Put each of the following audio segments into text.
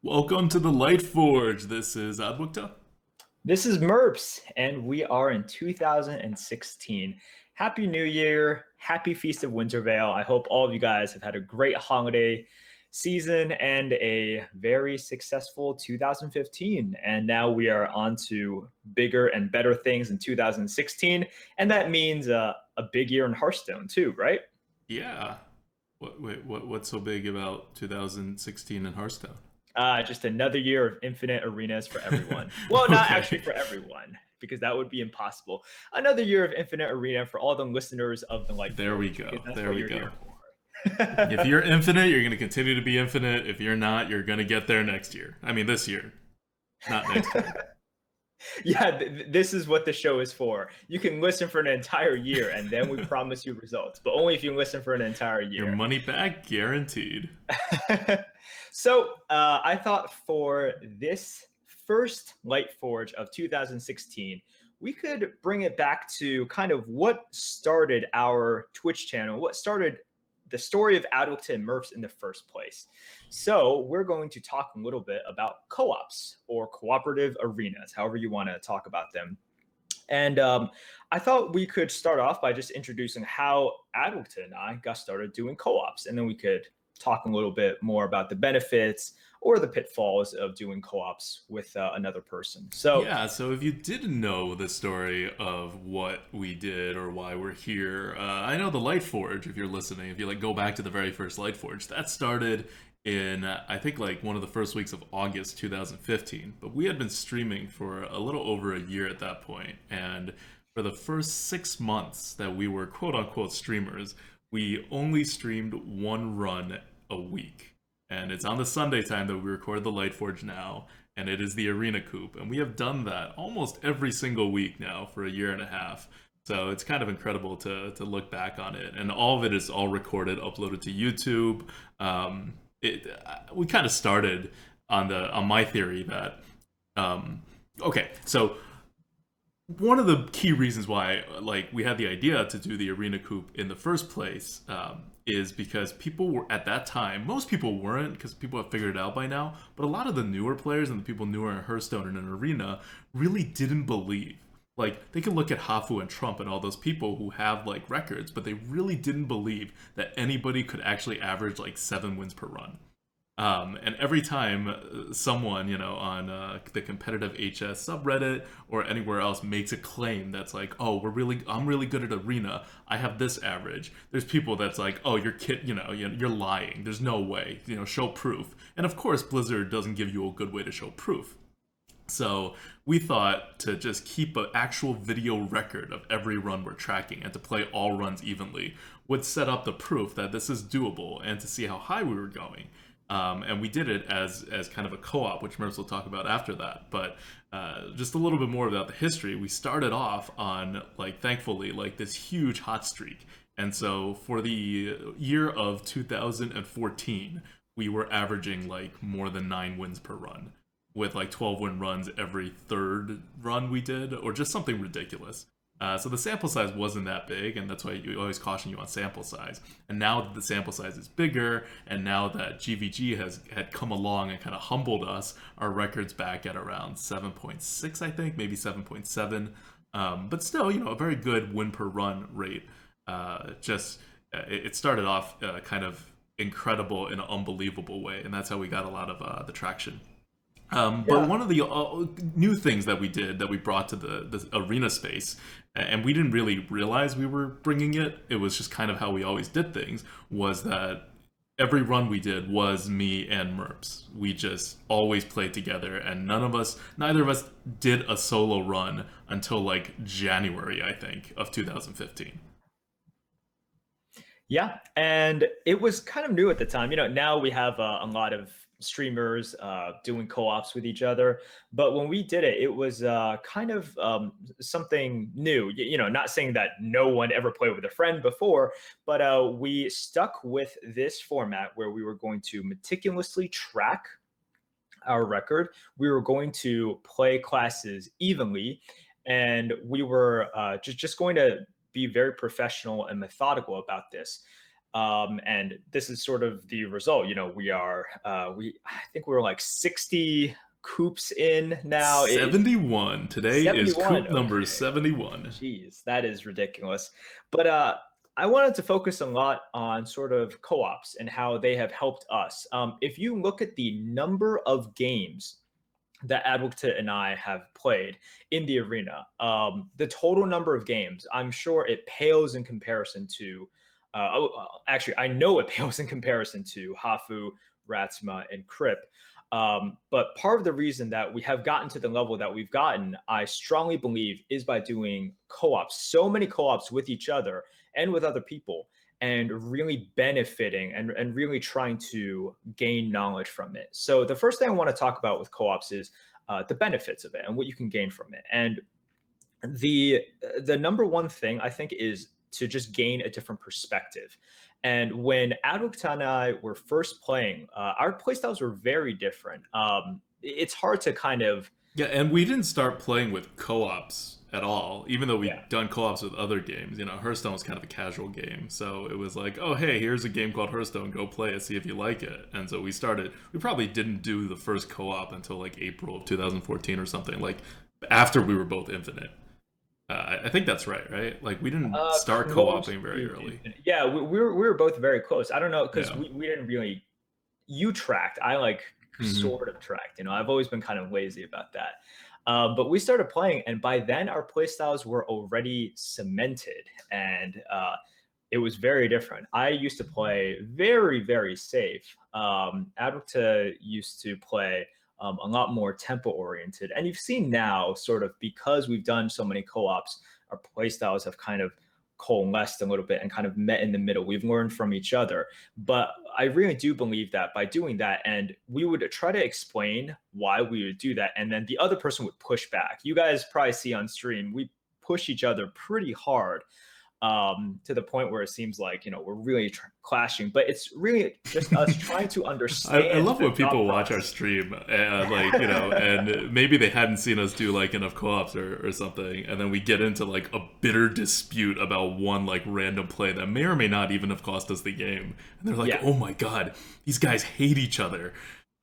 Welcome to the Lightforge. This is ADWCTA. This is Merps, and we are in 2016. Happy New Year. Happy Feast of Wintervale. I hope all of you guys have had a great holiday season and a very successful 2015. And now we are on to bigger and better things in 2016. And that means a big year in Hearthstone, too, right? Yeah. What's so big about 2016 in Hearthstone? Just another year of infinite arenas for everyone. Well, not actually Okay. for everyone, because that would be impossible. Another year of infinite arena for all the listeners of the Light There we Forge, because go. that's There what we you're go. here for. If you're infinite, you're going to continue to be infinite. If you're not, you're going to get there next year. I mean, this year, not next year. Yeah, this is what the show is for. You can listen for an entire year, and then we promise you results, but only if you listen for an entire Your year. money back guaranteed. So I thought for this first Light Forge of 2016, we could bring it back to kind of what started our Twitch channel, what started the story of ADWCTA Merps in the first place. So we're going to talk a little bit about co-ops or cooperative arenas, however you want to talk about them. And I thought we could start off by just introducing how ADWCTA and I got started doing co-ops, and then we could talk a little bit more about the benefits or the pitfalls of doing co-ops with another person. So Yeah, so if you didn't know the story of what we did or why we're here, I know the Lightforge, if you're listening, if you like go back to the very first Lightforge, that started in, I think, like one of the first weeks of August 2015. But we had been streaming for a little over a year at that point, and for the first 6 months that we were quote unquote streamers, we only streamed one run a week. And it's on the Sunday time that we record the Lightforge now, and it is the Arena Coop. And we have done that almost every single week now for a year and a half. So it's kind of incredible to look back on it. And all of it is all recorded, uploaded to YouTube. We kind of started on my theory that okay, so one of the key reasons why like we had the idea to do the arena coop in the first place is because people were at that time, most people weren't because people have figured it out by now, but a lot of the newer players and the people newer in Hearthstone and in arena really didn't believe, like they could look at Hafu and Trump and all those people who have like records, but they really didn't believe that anybody could actually average like 7 wins per run. And every time someone, on the competitive HS subreddit or anywhere else makes a claim that's like, "Oh, I'm really good at arena. I have this average." There's people that's like, "Oh, you're you're lying. There's no way. Show proof." And of course, Blizzard doesn't give you a good way to show proof. So we thought to just keep an actual video record of every run we're tracking and to play all runs evenly would set up the proof that this is doable and to see how high we were going. And we did it as kind of a co-op, which Merps will talk about after that. But just a little bit more about the history. We started off on like thankfully like this huge hot streak, and so for the year of 2014, we were averaging like more than 9 wins per run, with like 12 win runs every third run we did, or just something ridiculous. So the sample size wasn't that big, and that's why you always caution you on sample size. And now that the sample size is bigger, and now that GVG had come along and kind of humbled us, our record's back at around 7.6, I think, maybe 7.7. But still, a very good win per run rate. It started off kind of incredible in an unbelievable way, and that's how we got a lot of the traction. But yeah, one of the new things that we did that we brought to the arena space, and we didn't really realize we were bringing it, it was just kind of how we always did things, was that every run we did was me and Merps. We just always played together, and neither of us did a solo run until like January, I think, of 2015. yeah, and it was kind of new at the time. Now we have a lot of streamers doing co-ops with each other, but when we did it, it was kind of something new. Not saying that no one ever played with a friend before, but we stuck with this format where we were going to meticulously track our record. We were going to play classes evenly, and we were just going to be very professional and methodical about this. And this is sort of the result. I think we're like 60 coops in now. 71. Today is 71. coop number Okay. 71. Jeez, that is ridiculous. But I wanted to focus a lot on sort of co-ops and how they have helped us. If you look at the number of games that ADWCTA and I have played in the arena, the total number of games, I'm sure it pales in comparison to. Actually, I know it pales in comparison to Hafu, Ratsuma, and Krip. But part of the reason that we have gotten to the level that we've gotten, I strongly believe, is by doing co-ops, so many co-ops with each other and with other people, and really benefiting and really trying to gain knowledge from it. So the first thing I want to talk about with co-ops is the benefits of it and what you can gain from it. And the number one thing I think is to just gain a different perspective. And when ADWCTA and I were first playing, our playstyles were very different. It's hard to kind of. Yeah, and we didn't start playing with co-ops at all, even though we'd Yeah. done co-ops with other games. You know, Hearthstone was kind of a casual game, so it was like, oh, hey, here's a game called Hearthstone, go play it, see if you like it. And so we started, we probably didn't do the first co-op until like April of 2014 or something, like after we were both Infinite. I think that's right? Like, we didn't start Close co-oping very to early. infinite. Yeah, we were both very close. I don't know because Yeah. we didn't really. You tracked. I like Hmm. sort of tracked. I've always been kind of lazy about that. But we started playing, and by then our play styles were already cemented, and it was very different. I used to play very, very safe. Adulta used to play a lot more tempo oriented. And you've seen now, sort of, because we've done so many co ops, our play styles have kind of coalesced a little bit and kind of met in the middle. We've learned from each other. But I really do believe that by doing that, and we would try to explain why we would do that, and then the other person would push back. You guys probably see on stream, we push each other pretty hard, to the point where it seems like we're really clashing, but it's really just us trying to I understand love the when thought people watch our process. stream and and maybe they hadn't seen us do like enough co-ops or something, and then we get into like a bitter dispute about one like random play that may or may not even have cost us the game, and they're like, Yeah, "Oh my god, these guys hate each other."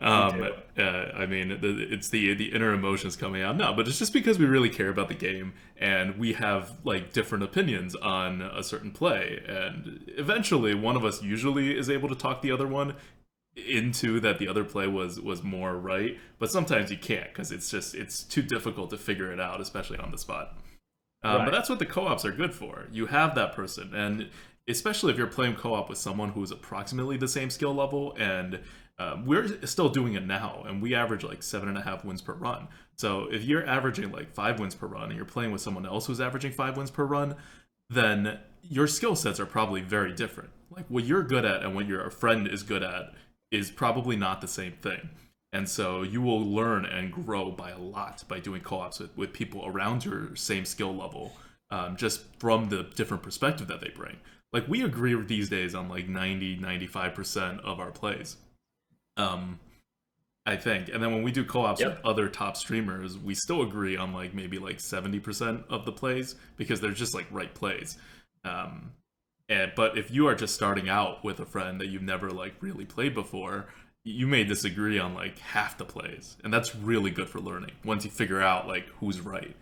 we do. I mean, it's the inner emotions coming out. No, but it's just because we really care about the game and we have like different opinions on a certain play, and eventually one of us usually is able to talk the other one into that the other play was more right. But sometimes you can't because it's too difficult to figure it out, especially on the spot. But Right. that's what the co-ops are good for. You have that person, and especially if you're playing co-op with someone who's approximately the same skill level, and we're still doing it now, and we average like 7.5 wins per run. So if you're averaging like 5 wins per run, and you're playing with someone else who's averaging 5 wins per run, then your skill sets are probably very different. Like what you're good at and what your friend is good at is probably not the same thing. And so you will learn and grow by a lot by doing co-ops with people around your same skill level, just from the different perspective that they bring. Like we agree these days on like 90-95% of our plays. Um, I think. And then when we do co-ops with Yep. other top streamers, we still agree on like maybe like 70% of the plays because they're just like right plays. Um, but if you are just starting out with a friend that you've never like really played before, you may disagree on like half the plays, and that's really good for learning once you figure out like who's right.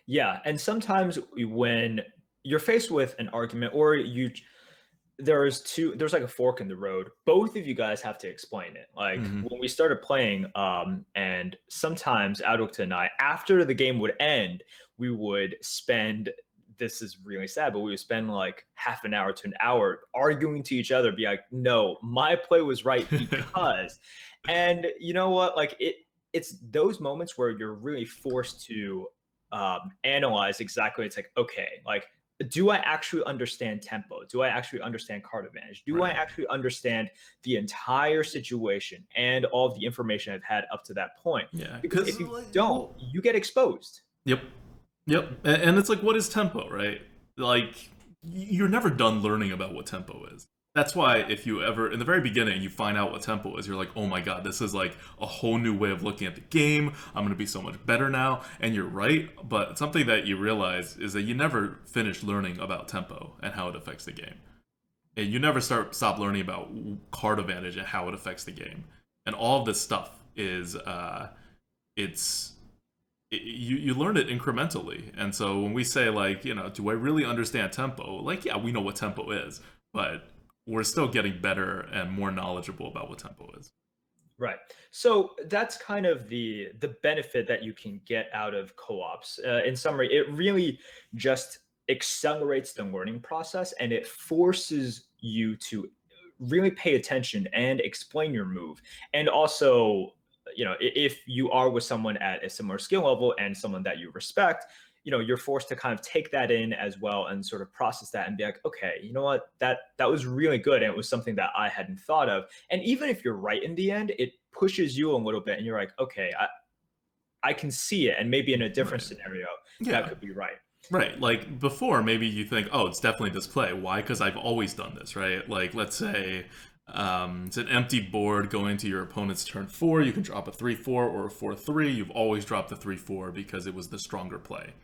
Yeah, and sometimes when you're faced with an argument, or there's like a fork in the road, both of you guys have to explain it. Like Hmm. when we started playing, and sometimes Adukta and I, after the game would end, we would spend, this is really sad, but we would spend like half an hour to an hour arguing to each other, be like, no, my play was right because. And you know what, like it's those moments where you're really forced to analyze exactly. It's like, okay, like, do I actually understand tempo? Do I actually understand card advantage? Do I Right. actually understand the entire situation and all of the information I've had up to that point? Yeah, Because because if you like, don't, well, you get exposed. yep, yep, and it's like, what is tempo, right? Like, you're never done learning about what tempo is. That's why if you ever, in the very beginning, you find out what tempo is, you're like, oh my god, this is like a whole new way of looking at the game. I'm gonna be so much better now, and you're right. But something that you realize is that you never finish learning about tempo and how it affects the game. and you never stop learning about card advantage and how it affects the game, and all of this stuff is it's you learn it incrementally. And so when we say, like, do I really understand tempo, like, yeah, we know what tempo is, but we're still getting better and more knowledgeable about what tempo is. Right. So that's kind of the benefit that you can get out of co-ops. In summary, it really just accelerates the learning process, and it forces you to really pay attention and explain your move. And also, if you are with someone at a similar skill level and someone that you respect, you're forced to kind of take that in as well and sort of process that and be like, okay, you know what, that was really good, and it was something that I hadn't thought of. And even if you're right in the end, it pushes you a little bit, and you're like, okay, I can see it, and maybe in a different Right. scenario that Yeah. could be right. Right. Like before, maybe you think, oh, it's definitely this play. Why? Because I've always done this, right? Like, let's say it's an empty board going to your opponent's turn 4. You can drop a 3/4 or a 4/3. You've always dropped the 3/4 because it was the stronger play.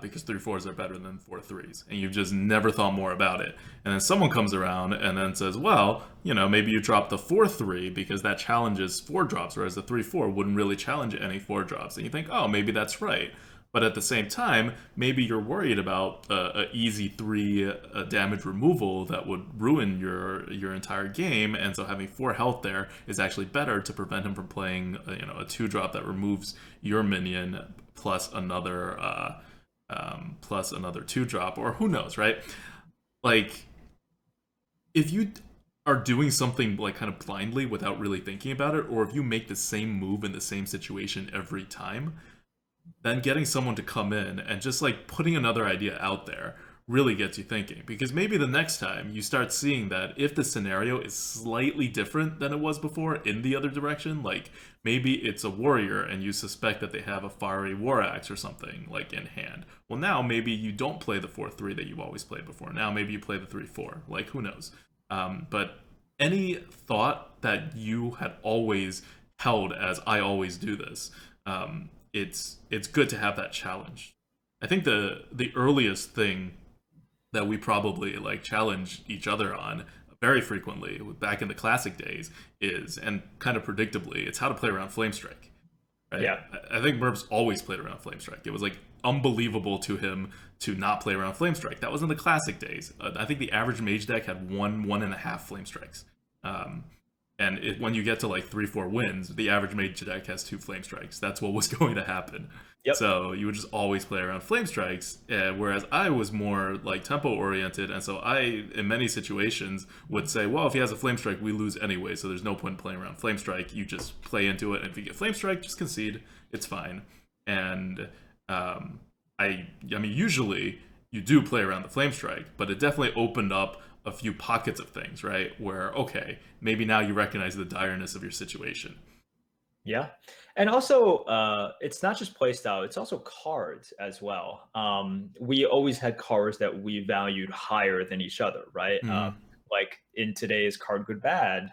Because 3/4s are better than 4/3s, and you've just never thought more about it. And then someone comes around and then says, well, maybe you drop the 4/3 because that challenges 4 drops, whereas the 3/4 wouldn't really challenge any 4 drops. And you think, oh, maybe that's right. But at the same time, maybe you're worried about a easy 3 damage removal that would ruin your entire game, and so having 4 health there is actually better to prevent him from playing a 2 drop that removes your minion plus another 2 drop, or who knows, right? Like, if you are doing something like kind of blindly without really thinking about it, or if you make the same move in the same situation every time, then getting someone to come in and just like putting another idea out there really gets you thinking. Because maybe the next time you start seeing that if the scenario is slightly different than it was before in the other direction, like maybe it's a warrior and you suspect that they have a fiery war axe or something like in hand. Well, now maybe you don't play the 4/3 that you've always played before. Now maybe you play the 3/4. Like, who knows? But any thought that you had always held as I always do this, it's good to have that challenge. I think the earliest thing that we probably like challenge each other on very frequently back in the classic days is, and kind of predictably, it's how to play around Flamestrike. Right? Yeah. I think Merps always played around Flamestrike. It was like unbelievable to him to not play around Flamestrike. That was in the classic days. I think the average mage deck had one and a half Flamestrikes. And when you get to like 3-4 wins, the average mage deck has 2 Flamestrikes. That's what was going to happen. Yep. So you would just always play around Flamestrikes, whereas I was more like tempo oriented, and so I, in many situations, would say, well, if he has a Flamestrike, we lose anyway, so there's no point in playing around Flamestrike. You just play into it, and if you get Flamestrike, just concede. It's fine. And I mean, usually you do play around the Flamestrike, but it definitely opened up a few pockets of things, right? Where, okay, maybe now you recognize the direness of your situation. Yeah. And also, it's not just playstyle, it's also cards as well. We always had cards that we valued higher than each other, right? Mm. Like in today's Card Good Bad,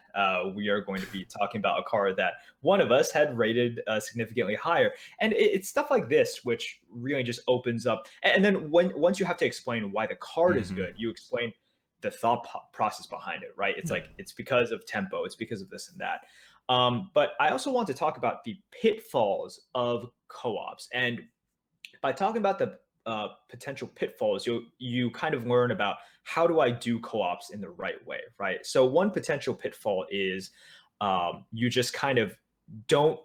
we are going to be talking about a card that one of us had rated significantly higher. And it's stuff like this, which really just opens up. And then once you have to explain why the card is Hmm. good, you explain the thought process behind it, right? It's Yeah. like, it's because of tempo, it's because of this and that. But I also want to talk about the pitfalls of co-ops. And by talking about the potential pitfalls, you kind of learn about how do I do co-ops in the right way, right? So one potential pitfall is you just kind of don't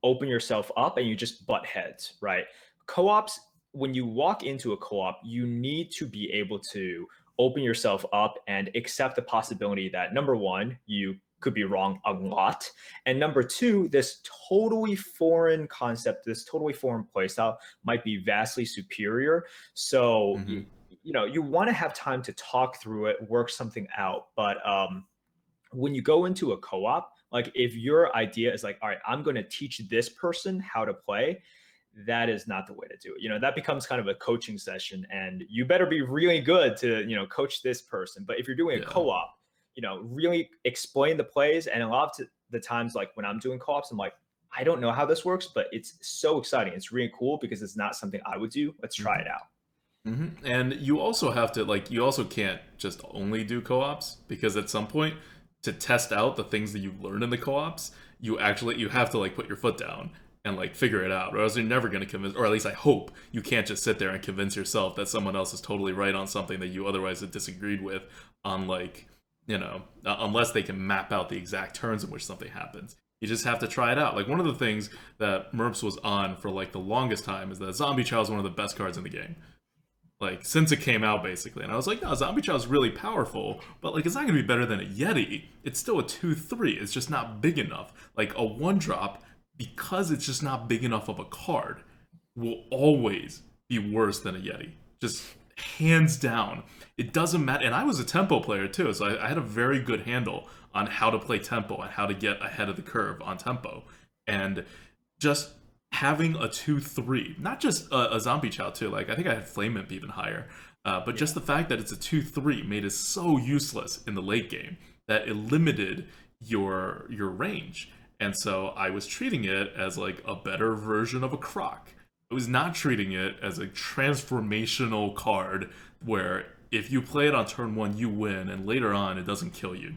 open yourself up and you just butt heads, right? Co-ops, when you walk into a co-op, you need to be able to open yourself up and accept the possibility that number one, you could be wrong a lot. And number two, this totally foreign concept, this totally foreign playstyle might be vastly superior. So, Hmm. you want to have time to talk through it, work something out. But when you go into a co-op, like if your idea is like, all right, I'm going to teach this person how to play, that is not the way to do it. That becomes kind of a coaching session, and you better be really good to, coach this person. But if you're doing a Yeah. co-op, really explain the plays. And a lot of the times, like when I'm doing co-ops, I'm like, I don't know how this works, but it's so exciting. It's really cool because it's not something I would do. Let's try Mhm. it out. And you also have to like you also can't just only do co-ops because at some point to test out the things that you've learned in the co-ops, you have to like put your foot down and like figure it out, or else you're never going to convince, or at least I hope you can't just sit there and convince yourself that someone else is totally right on something that you otherwise have disagreed with on like unless they can map out the exact turns in which something happens. You just have to try it out. Like one of the things that Merps was on for like the longest time is that Zombie Chow is one of the best cards in the game, like since it came out basically. And I was like, no, Zombie Chow is really powerful, but like it's not gonna be better than a Yeti. It's still a 2/3. It's just not big enough. Like a 1-drop, because it's just not big enough of a card, will always be worse than a Yeti. Just hands down. It doesn't matter. And I was a tempo player too, so I had a very good handle on how to play tempo and how to get ahead of the curve on tempo. And just having a 2/3, not just a zombie chow too. Like I think I had flame imp even higher, but just the fact that it's a 2/3 made it so useless in the late game that it limited your range. And so I was treating it as like a better version of a croc. I was not treating it as a transformational card where if you play it on turn one, you win, and later on it doesn't kill you.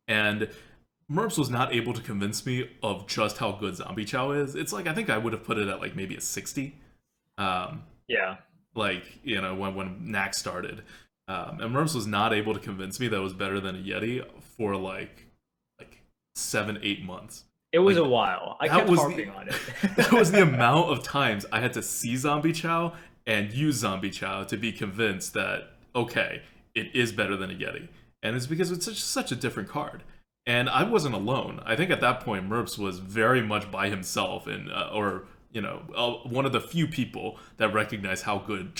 And Merps was not able to convince me of just how good Zombie Chow is. It's like I think I would have put it at like maybe a 60. Um, Yeah. like when Nax started, and Merps was not able to convince me that it was better than a Yeti for like 7-8 months. It was Like a while. I that kept was harping on it. that was the amount of times I had to see Zombie Chow and use Zombie Chow to be convinced that okay, it is better than a Yeti, and it's because it's such a different card. And I wasn't alone. I think at that point Merps was very much by himself, and or one of the few people that recognize how good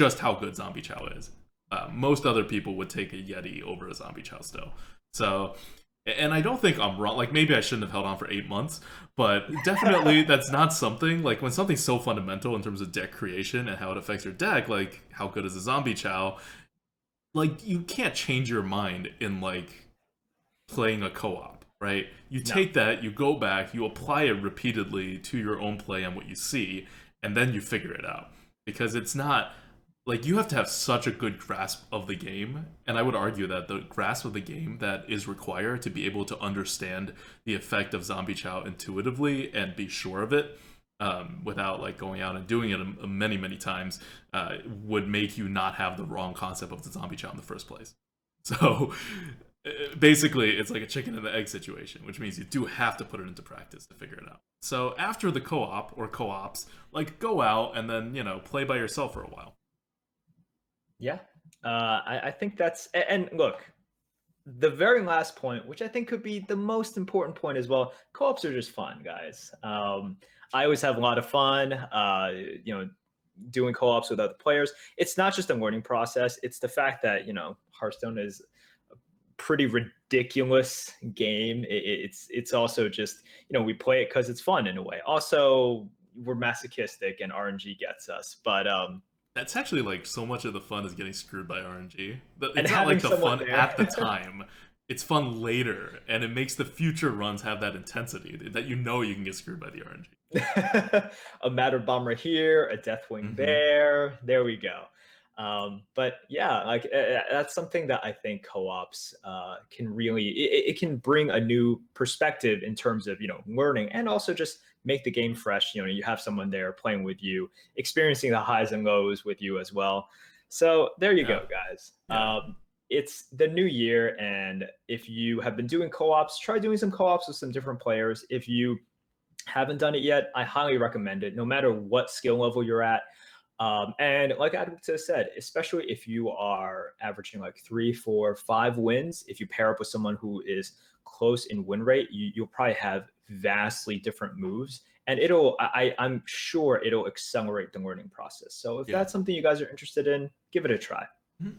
Zombie Chow is. Most other people would take a Yeti over a Zombie Chow still. So, and I don't think I'm wrong. Like maybe I shouldn't have held on for 8 months, but definitely that's not something like when something's so fundamental in terms of deck creation and how it affects your deck. Like how good is a Zombie Chow? Like you can't change your mind in like playing a co-op, right? You No. take that, you go back, you apply it repeatedly to your own play and what you see, and then you figure it out. Because it's not like you have to have such a good grasp of the game, and I would argue that the grasp of the game that is required to be able to understand the effect of Zombie Chow intuitively and be sure of it, without like going out and doing it many times, would make you not have the wrong concept of the Zombie Chow in the first place. So basically, it's like a chicken and the egg situation, which means you do have to put it into practice to figure it out. So after the co-op or co-ops, like go out and then play by yourself for a while. Yeah. I think that's, and look, the very last point, which I think could be the most important point as well, co-ops are just fun, guys. I always have a lot of fun, doing co-ops with other players. It's not just a learning process. It's the fact that, Hearthstone is a pretty ridiculous game. It's also just, we play it because it's fun in a way. Also, we're masochistic and RNG gets us. But That's actually like so much of the fun is getting screwed by RNG. and It's not having like the someone fun there. at the time. It's fun later, and it makes the future runs have that intensity that you can get screwed by the RNG. A Matter Bomber here, a Deathwing Hmm. there. There we go. But yeah, like that's something that I think co-ops can really it can bring a new perspective in terms of learning and also just make the game fresh. You have someone there playing with you, experiencing the highs and lows with you as well. So there you Yeah, go, guys. yeah. It's the new year, and if you have been doing co-ops, try doing some co-ops with some different players. If you haven't done it yet, I highly recommend it, no matter what skill level you're at. And like ADWCTA said, especially if you are averaging like 3, 4, 5 wins, if you pair up with someone who is close in win rate, you'll probably have vastly different moves. And I'm sure it'll accelerate the learning process. So if Yeah. that's something you guys are interested in, give it a try.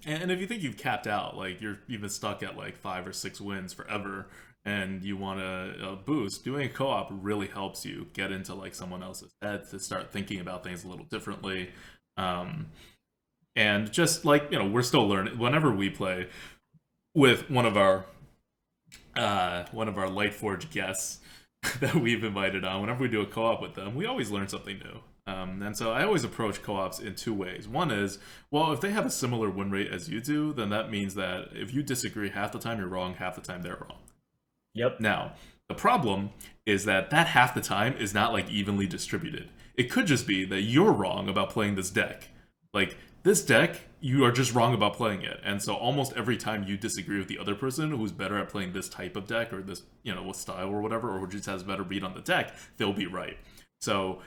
And if you think you've capped out, like you've been stuck at like 5 or 6 wins forever, and you want to boost, doing a co-op really helps you get into like someone else's head to start thinking about things a little differently. Um, and just like we're still learning. Whenever we play with one of our Lightforge guests that we've invited on, whenever we do a co-op with them, we always learn something new. And so I always approach co-ops in two ways. One is, well, if they have a similar win rate as you do, then that means that if you disagree, half the time you're wrong, half the time they're wrong. Yep. Now, the problem is that half the time is not like evenly distributed. It could just be that you're wrong about playing this deck. Like, this deck, you are just wrong about playing it. And so almost every time you disagree with the other person who's better at playing this type of deck or this, with style or whatever, or who just has a better beat on the deck, they'll be right. So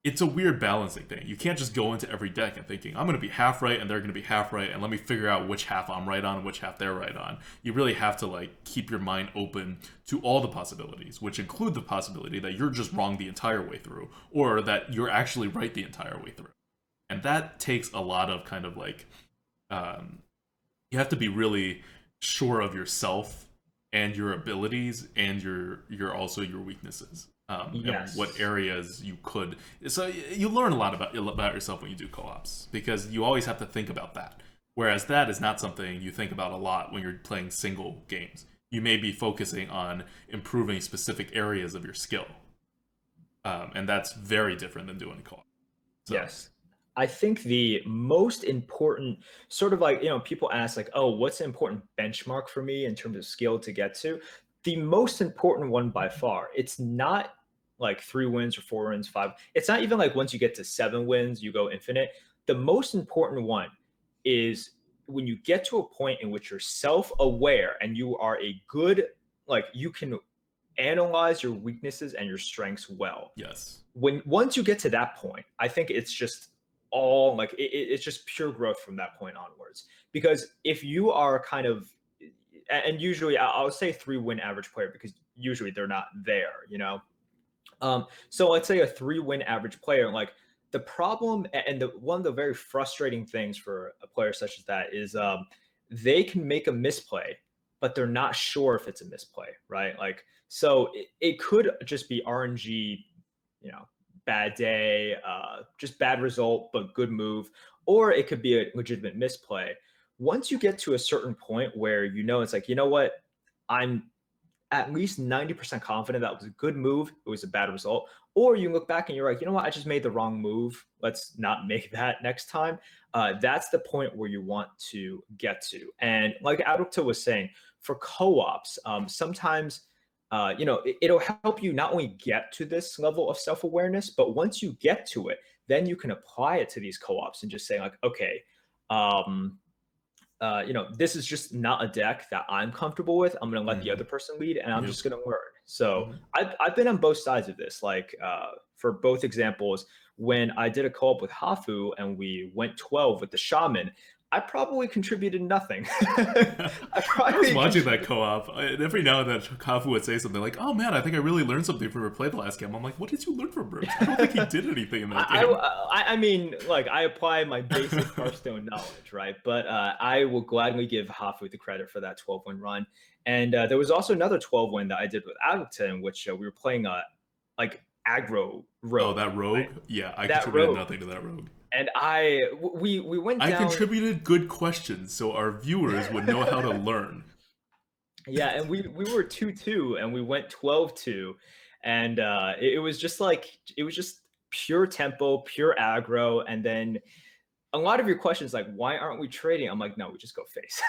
it's a weird balancing thing. You can't just go into every deck and thinking, I'm going to be half right and they're going to be half right, and let me figure out which half I'm right on and which half they're right on. You really have to like keep your mind open to all the possibilities, which include the possibility that you're just wrong the entire way through, or that you're actually right the entire way through. And that takes a lot of kind of like, you have to be really sure of yourself and your abilities and your also your weaknesses. Yes. And what areas you could. So you learn a lot about yourself when you do co-ops, because you always have to think about that. Whereas that is not something you think about a lot when you're playing single games. You may be focusing on improving specific areas of your skill, and that's very different than doing co-op. So, Yes. I think the most important sort of like, people ask like, oh, what's an important benchmark for me in terms of skill to get to? The most important one by far, it's not like 3 wins or 4 wins, five. It's not even like once you get to 7 wins, you go infinite. The most important one is when you get to a point in which you're self-aware and you are a good, like you can analyze your weaknesses and your strengths well. yes. Once you get to that point, I think it's just all like it's just pure growth from that point onwards. Because if you are kind of, and usually I'll say 3 win average player because usually they're not there, so let's say a 3 win average player, like the problem and one of the very frustrating things for a player such as that is they can make a misplay, but they're not sure if it's a misplay, right? Like, so it could just be RNG, bad day, just bad result, but good move, or it could be a legitimate misplay. Once you get to a certain point where it's like, what, I'm at least 90% confident that was a good move, it was a bad result. Or you look back and you're like, what, I just made the wrong move. Let's not make that next time. That's the point where you want to get to. And like ADWCTA was saying, for co-ops, sometimes it'll help you not only get to this level of self-awareness, but once you get to it, then you can apply it to these co-ops and just say like, okay, this is just not a deck that I'm comfortable with. I'm going to let the other person lead, and I'm just going to learn. So I've been on both sides of this. Like for both examples, when I did a co-op with Hafu and we went 12 with the Shaman, I probably contributed nothing. I was watching that co-op, and every now and then Kafu would say something like, "Oh man, I think I really learned something from replaying the last game." I'm like, "What did you learn from Merps? I don't think he did anything in that game." I mean, like I apply my basic Hearthstone knowledge, right? But I will gladly give Hafu the credit for that 12-win run. And there was also another 12-win that I did with ADWCTA, in which we were playing like aggro rogue. Oh, that rogue? Right? Yeah, I contributed nothing to that rogue. And we went down. I contributed good questions so our viewers would know how to learn. Yeah, and we were 2-2 and we went 12-2. And it was just pure tempo, pure aggro. And then a lot of your questions like, why aren't we trading? I'm like, no, we just go face.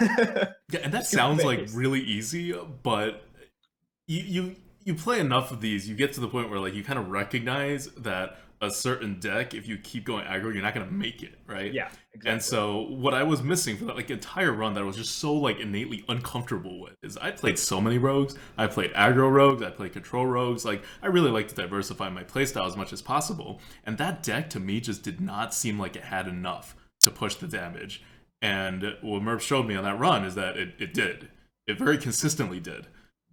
Yeah, and that sounds like really easy, but you play enough of these, you get to the point where like you kind of recognize that a certain deck, if you keep going aggro, you're not going to make it, right? Yeah, exactly. And so what I was missing for that like entire run that I was just so like innately uncomfortable with is I played so many rogues. I played aggro rogues, I played control rogues. Like I really like to diversify my playstyle as much as possible. And that deck to me just did not seem like it had enough to push the damage. And what Merp showed me on that run is that it did. It very consistently did.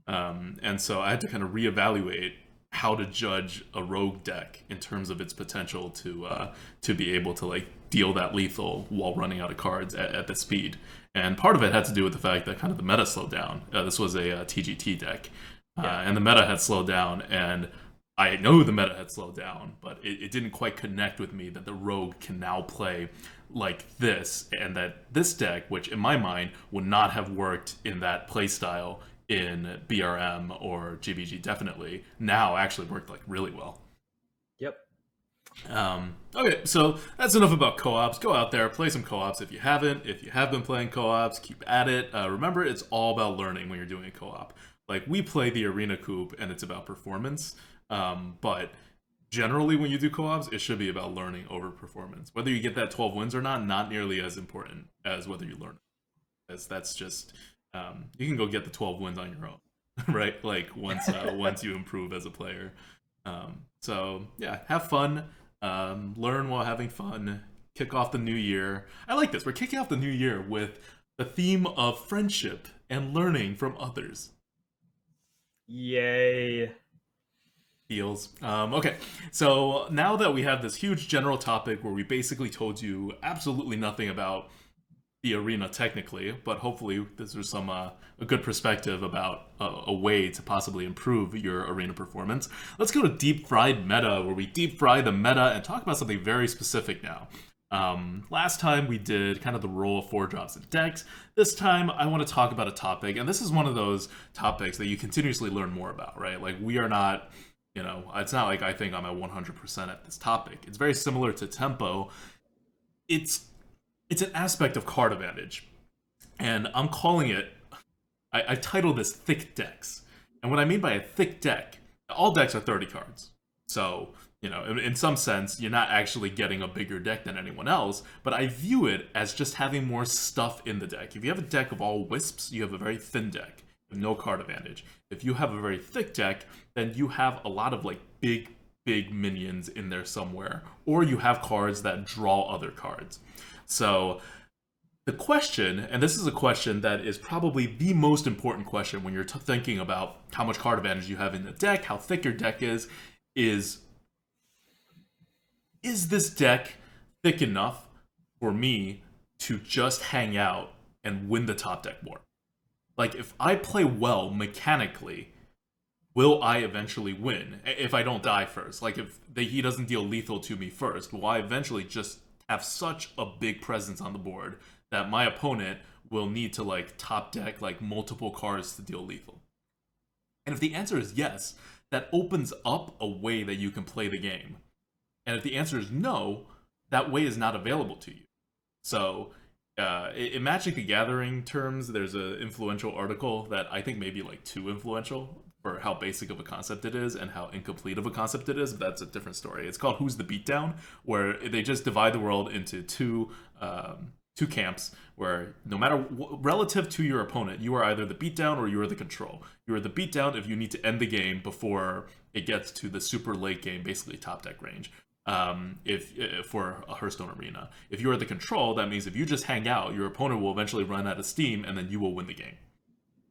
And so I had to kind of reevaluate how to judge a rogue deck in terms of its potential to be able to like deal that lethal while running out of cards at the speed. And part of it had to do with the fact that kind of the meta slowed down. This was a TGT deck, and the meta had slowed down, and I know the meta had slowed down, but it didn't quite connect with me that the rogue can now play like this, and that this deck, which in my mind would not have worked in that playstyle in BRM or GBG, definitely now actually worked like really well. Yep. Okay, so that's enough about co-ops. Go out there, play some co-ops if you haven't. If you have been playing co-ops, keep at it. Remember, it's all about learning when you're doing a co-op. Like we play the Arena Coupe, and it's about performance. But generally, when you do co-ops, it should be about learning over performance. Whether you get that 12 wins or not nearly as important as whether you learn. As that's just you can go get the 12 wins on your own, right? Like once you improve as a player. So yeah, have fun. Learn while having fun. Kick off the new year. I like this. We're kicking off the new year with the theme of friendship and learning from others. Yay. Feels. Okay, so now that we have this huge general topic where we basically told you absolutely nothing about the arena technically, but hopefully this is some a good perspective about a way to possibly improve your arena performance. Let's go to deep fried meta, where we deep fry the meta and talk about something very specific now. Last time we did kind of the role of 4-drops and decks. This time I want to talk about a topic, and this is one of those topics that you continuously learn more about, right? Like we are not, it's not like I think I'm at 100% at this topic. It's very similar to tempo. It's an aspect of card advantage, and I'm calling it. I title this thick decks, and what I mean by a thick deck, all decks are 30 cards. So in some sense, you're not actually getting a bigger deck than anyone else. But I view it as just having more stuff in the deck. If you have a deck of all wisps, you have a very thin deck with no card advantage. If you have a very thick deck, then you have a lot of like big minions in there somewhere, or you have cards that draw other cards. So the question, and this is a question that is probably the most important question when you're thinking about how much card advantage you have in the deck, how thick your deck is this deck thick enough for me to just hang out and win the top deck war? Like, if I play well mechanically, will I eventually win if I don't die first? Like, if he doesn't deal lethal to me first, will I eventually just have such a big presence on the board that my opponent will need to like top deck like multiple cards to deal lethal? And if the answer is yes, that opens up a way that you can play the game. And if the answer is no, that way is not available to you. So in Magic the Gathering terms, there's an influential article that I think may be like too influential for how basic of a concept it is and how incomplete of a concept it is. But that's a different story. It's called Who's the Beatdown, where they just divide the world into two camps, where no matter relative to your opponent, you are either the beatdown or you are the control. You are the beatdown if you need to end the game before it gets to the super late game, basically top deck range. If for a Hearthstone arena, if you are the control, that means if you just hang out, your opponent will eventually run out of steam, and then you will win the game.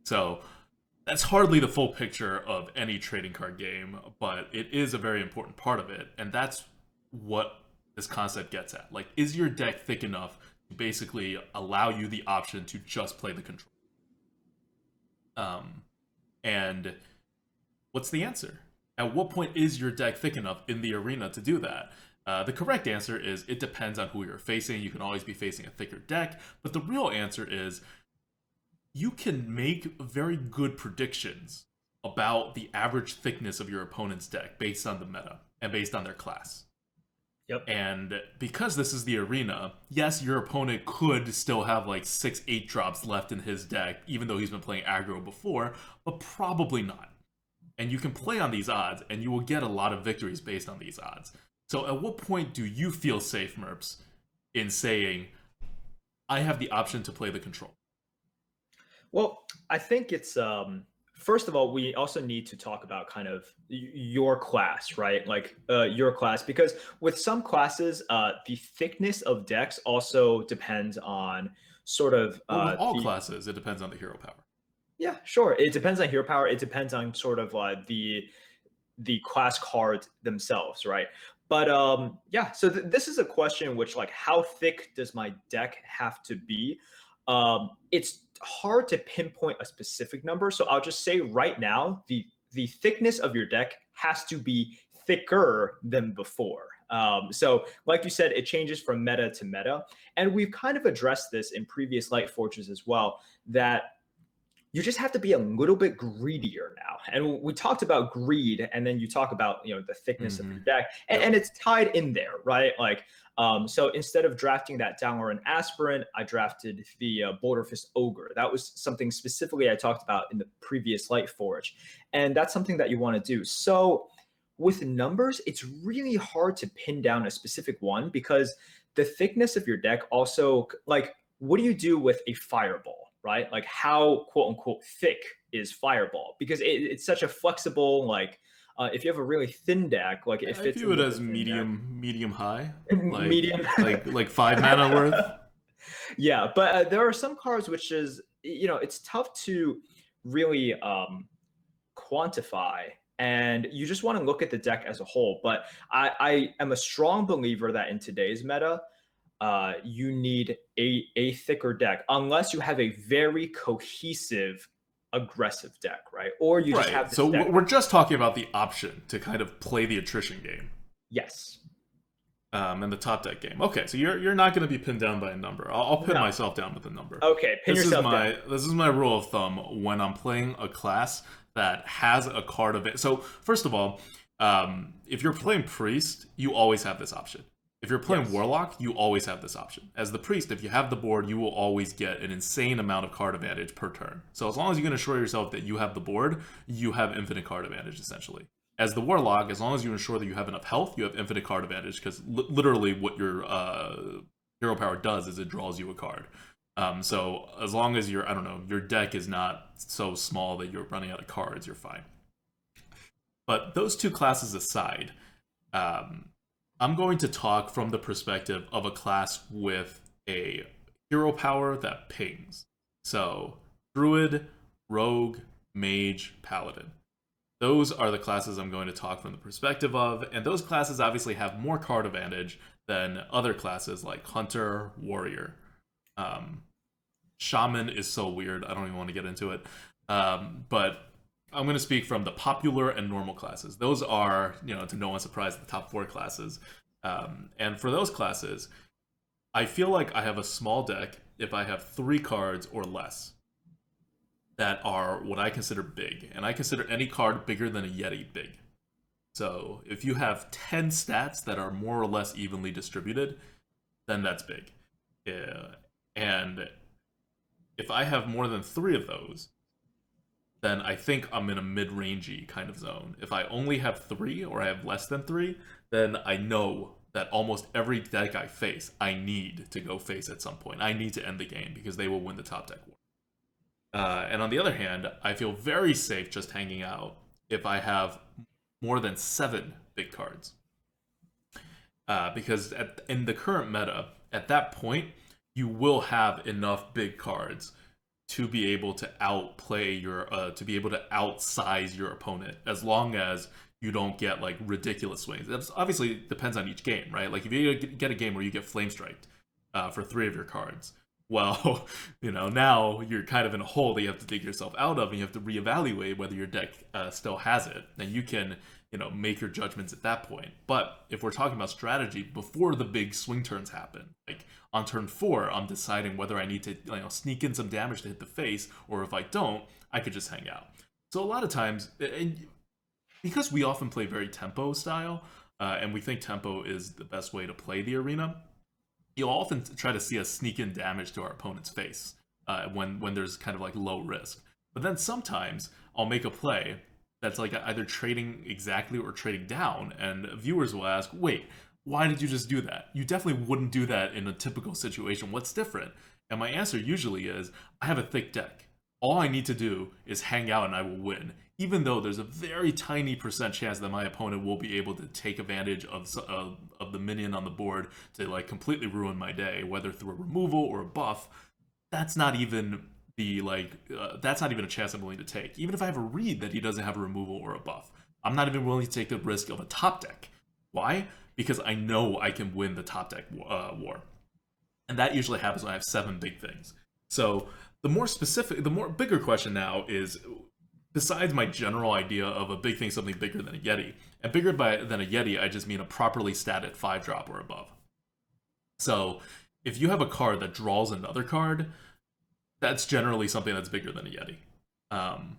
So that's hardly the full picture of any trading card game, but it is a very important part of it, and that's what this concept gets at. Like, is your deck thick enough to basically allow you the option to just play the control? And what's the answer? At what point is your deck thick enough in the arena to do that? The correct answer is it depends on who you're facing. You can always be facing a thicker deck, but the real answer is you can make very good predictions about the average thickness of your opponent's deck based on the meta and based on their class. Yep. And because this is the arena, yes, your opponent could still have like 6-8 drops left in his deck, even though he's been playing aggro before, but probably not. And you can play on these odds, and you will get a lot of victories based on these odds. So at what point do you feel safe, Merps, in saying, I have the option to play the control? Well, I think it's first of all, we also need to talk about kind of your class, right? Like your class, because with some classes, the thickness of decks also depends on sort of Well, with all classes, it depends on the hero power. Yeah, sure. It depends on hero power. It depends on sort of the class cards themselves, right? But yeah, so this is a question which, like, how thick does my deck have to be? It's hard to pinpoint a specific number, so I'll just say right now the thickness of your deck has to be thicker than before. So like you said, it changes from meta to meta, and we've kind of addressed this in previous Light Forges as well, that You just have to be a little bit greedier now. And we talked about greed, and then you talk about the thickness of Mm-hmm. your deck, and, Yep. and it's tied in there, right? Like, so instead of drafting that Dowler Aspirant, I drafted the Boulder Fist Ogre. That was something specifically I talked about in the previous Lightforge, and that's something that you want to do. So with numbers, it's really hard to pin down a specific one because the thickness of your deck also, like, what do you do with a fireball, right? Like, how quote unquote thick is fireball? Because it's such a flexible, like, if you have a really thin deck, like it I fits view in it with a as thin deck. medium high, like Medium. like 5 mana worth. Yeah, but there are some cards which is, it's tough to really quantify, and you just want to look at the deck as a whole. But I am a strong believer that in today's meta, you need a thicker deck unless you have a very cohesive, aggressive deck, right? Or you just Right. have So this deck. we're just talking about the option to kind of play the attrition game, Yes. and the top deck game. Okay, so you're not going to be pinned down by a number. I'll pin No. myself down with a number. Okay, pin yourself down. This is my rule of thumb when I'm playing a class that has a card of it. So first of all, if you're playing priest, you always have this option. If you're playing Yes. warlock, you always have this option. As the priest, if you have the board, you will always get an insane amount of card advantage per turn. So as long as you can assure yourself that you have the board, you have infinite card advantage essentially. As the warlock, as long as you ensure that you have enough health, you have infinite card advantage because literally what your hero power does is it draws you a card. So as long as your your deck is not so small that you're running out of cards, you're fine. But those two classes aside, I'm going to talk from the perspective of a class with a hero power that pings. So druid, rogue, mage, paladin. Those are the classes I'm going to talk from the perspective of, and those classes obviously have more card advantage than other classes like hunter, warrior. Shaman is so weird, I don't even want to get into it. But I'm going to speak from the popular and normal classes. Those are, to no one's surprise, the top 4 classes. And for those classes, I feel like I have a small deck if I have 3 cards or less that are what I consider big. And I consider any card bigger than a Yeti big. So if you have 10 stats that are more or less evenly distributed, then that's big. Yeah. And if I have more than 3 of those, then I think I'm in a mid-rangey kind of zone. If I only have 3 or I have less than 3, then I know that almost every deck I face, I need to go face at some point. I need to end the game because they will win the top deck war. And on the other hand, I feel very safe just hanging out if I have more than 7 big cards. Because in the current meta, at that point, you will have enough big cards to be able to outplay your, to be able to outsize your opponent, as long as you don't get like ridiculous swings. That obviously depends on each game, right? Like if you get a game where you get flame striked for 3 of your cards, well, now you're kind of in a hole that you have to dig yourself out of, and you have to reevaluate whether your deck still has it. And you can, make your judgments at that point. But if we're talking about strategy before the big swing turns happen, like on turn 4, I'm deciding whether I need to, sneak in some damage to hit the face, or if I don't, I could just hang out. So a lot of times, and because we often play very tempo style, and we think tempo is the best way to play the arena, you'll often try to see us sneak in damage to our opponent's face when there's kind of like low risk. But then sometimes I'll make a play that's like either trading exactly or trading down, and viewers will ask, wait, why did you just do that? You definitely wouldn't do that in a typical situation. What's different? And my answer usually is, I have a thick deck. All I need to do is hang out and I will win. Even though there's a very tiny % chance that my opponent will be able to take advantage of the minion on the board to like completely ruin my day, whether through a removal or a buff, that's not even that's not even a chance I'm willing to take. Even if I have a read that he doesn't have a removal or a buff, I'm not even willing to take the risk of a top deck. Why? Because I know I can win the top deck war. And that usually happens when I have 7 big things. So the more bigger question now is, besides my general idea of a big thing, something bigger than a Yeti, and bigger than a Yeti, I just mean a properly statted 5-drop or above. So if you have a card that draws another card, that's generally something that's bigger than a Yeti. Um,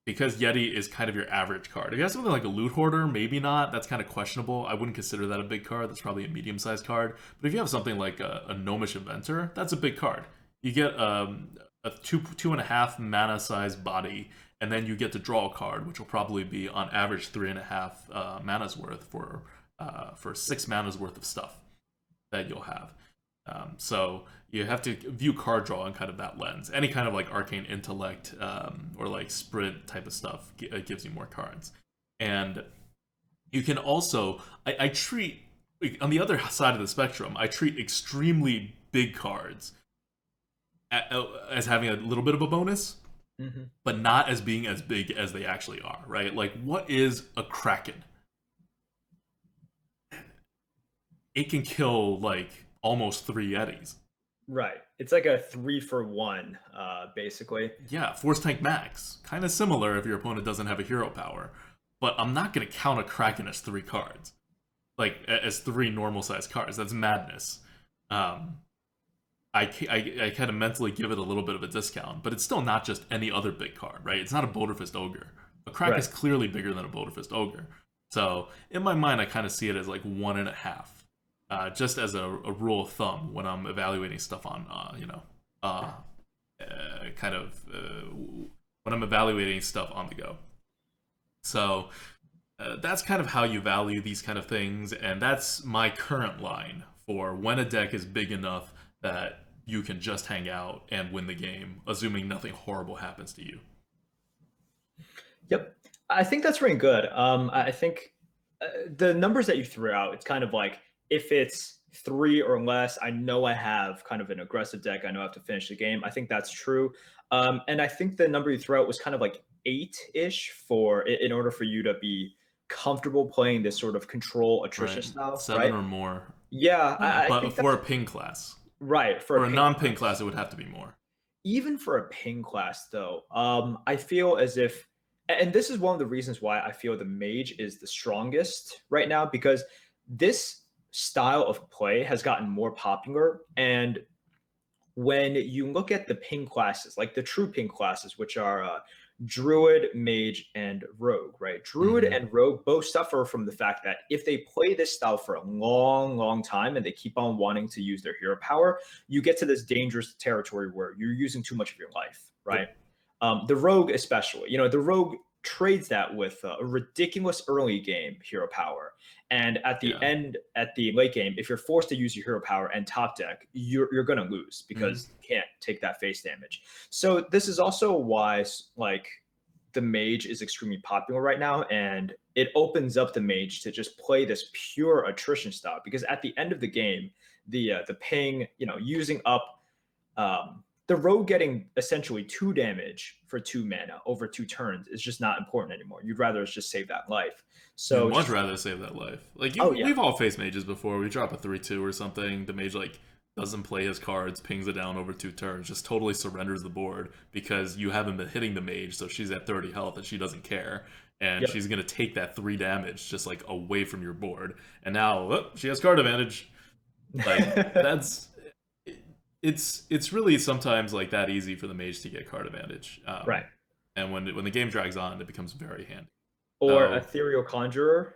because Yeti is kind of your average card. If you have something like a Loot Hoarder, maybe not. That's kind of questionable. I wouldn't consider that a big card. That's probably a medium-sized card. But if you have something like a Gnomish Inventor, that's a big card. You get a 2.5 mana size body, and then you get to draw a card, which will probably be on average 3.5 mana's worth for 6 mana's worth of stuff that you'll have. So you have to view card draw in kind of that lens. Any kind of like arcane intellect or like sprint type of stuff gives you more cards. And you can also, I treat, on the other side of the spectrum, I treat extremely big cards as having a little bit of a bonus, but not as being as big as they actually are, right? Like, what is a Kraken? It can kill like almost 3 Yetis. Right. It's like a 3-for-1, basically. Yeah, Force Tank Max. Kind of similar if your opponent doesn't have a hero power. But I'm not going to count a Kraken as 3 cards. Like, as 3 normal sized cards. That's madness. I kind of mentally give it a little bit of a discount, but it's still not just any other big card, right? It's not a Boulderfist Ogre. A Kraken is clearly bigger than a Boulderfist Ogre. So, in my mind, I kind of see it as like 1.5. Just as a rule of thumb when I'm evaluating stuff on, when I'm evaluating stuff on the go. So that's kind of how you value these kind of things, and that's my current line for when a deck is big enough that you can just hang out and win the game, assuming nothing horrible happens to you. Yep. I think that's really good. I think the numbers that you threw out, it's kind of like, if it's 3 or less, I know I have kind of an aggressive deck. I know I have to finish the game. I think that's true. And I think the number you threw out was kind of like 8-ish in order for you to be comfortable playing this sort of control attrition style. 7 or more. Yeah. But think for a ping class. Right. For a non-ping class, it would have to be more. Even for a ping class, though, I feel as if, and this is one of the reasons why I feel the mage is the strongest right now, because this style of play has gotten more popular. And when you look at the ping classes, like the true ping classes, which are Druid, Mage, and Rogue, right? Druid and Rogue both suffer from the fact that if they play this style for a long, long time and they keep on wanting to use their hero power, you get to this dangerous territory where you're using too much of your life, right? The Rogue especially, the Rogue trades that with a ridiculous early game hero power, and at the late game, if you're forced to use your hero power and top deck, you're gonna lose because you can't take that face damage. So this is also why like the mage is extremely popular right now, and it opens up the mage to just play this pure attrition style, because at the end of the game, the ping, using up the Rogue getting essentially 2 damage for 2 mana over 2 turns is just not important anymore. You'd rather just save that life. So I'd much rather save that life. Like we've all faced mages before. We drop a 3/2 or something. The mage like doesn't play his cards, pings it down over 2 turns, just totally surrenders the board because you haven't been hitting the mage, so she's at 30 health and she doesn't care. And she's gonna take that 3 damage just like away from your board. And now she has card advantage. Like that's it's really sometimes like that easy for the mage to get card advantage. Right. And when the game drags on, it becomes very handy. Or Ethereal Conjurer,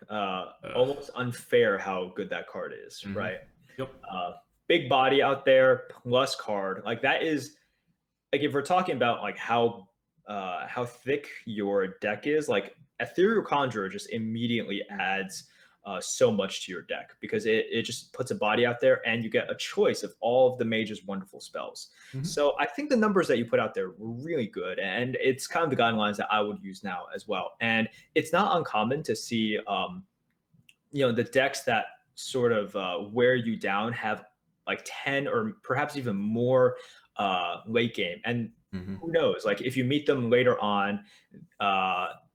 almost unfair how good that card is, right? Yep. Big body out there, plus card. Like that is, like if we're talking about like how thick your deck is, like Ethereal Conjurer just immediately adds so much to your deck, because it just puts a body out there and you get a choice of all of the mage's wonderful spells. So I think the numbers that you put out there were really good, and it's kind of the guidelines that I would use now as well. And it's not uncommon to see the decks that sort of wear you down have like 10 or perhaps even more late game. And who knows, like if you meet them later on,